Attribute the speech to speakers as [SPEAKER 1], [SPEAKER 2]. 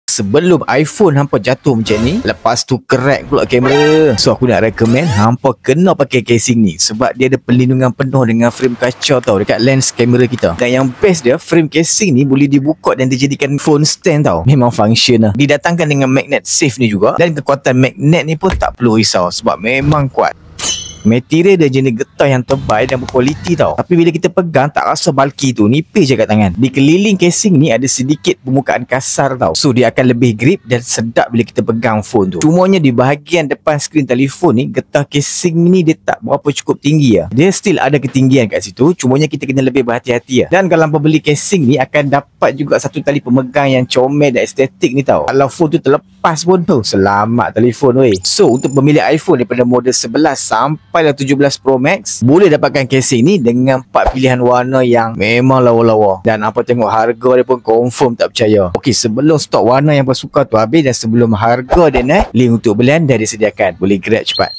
[SPEAKER 1] Sebelum iPhone hampa jatuh macam ni, lepas tu crack pula kamera. So aku nak recommend hampa kena pakai casing ni, sebab dia ada perlindungan penuh dengan frame kaca tau dekat lens kamera kita. Dan yang best dia, frame casing ni boleh dibuka dan dijadikan phone stand tau. Memang function lah. Didatangkan dengan magnet safe ni juga, dan kekuatan magnet ni pun tak perlu risau sebab memang kuat. Material dia jenis getah yang tebal dan berkualiti tau. Tapi bila kita pegang tak rasa bulky tu, nipis je kat tangan. Di keliling casing ni ada sedikit permukaan kasar tau. So dia akan lebih grip dan sedap bila kita pegang phone tu. Cumanya di bahagian depan skrin telefon ni, getah casing ni dia tak berapa cukup tinggi lah. Dia still ada ketinggian kat situ, cumanya kita kena lebih berhati-hati lah. Dan kalau pembeli casing ni akan dapat juga satu tali pemegang yang comel dan estetik ni tau. Kalau phone tu terlepas pun tu, selamat telefon weh. So untuk pemilik iPhone daripada model 11 sampai 17 Pro Max, boleh dapatkan casing ni dengan 4 pilihan warna yang memang lawa-lawa. Dan apa tengok harga dia pun confirm tak percaya. Okey, sebelum stok warna yang bersuka tu habis dan sebelum harga dia naik, link untuk belian dah disediakan. Boleh grab cepat.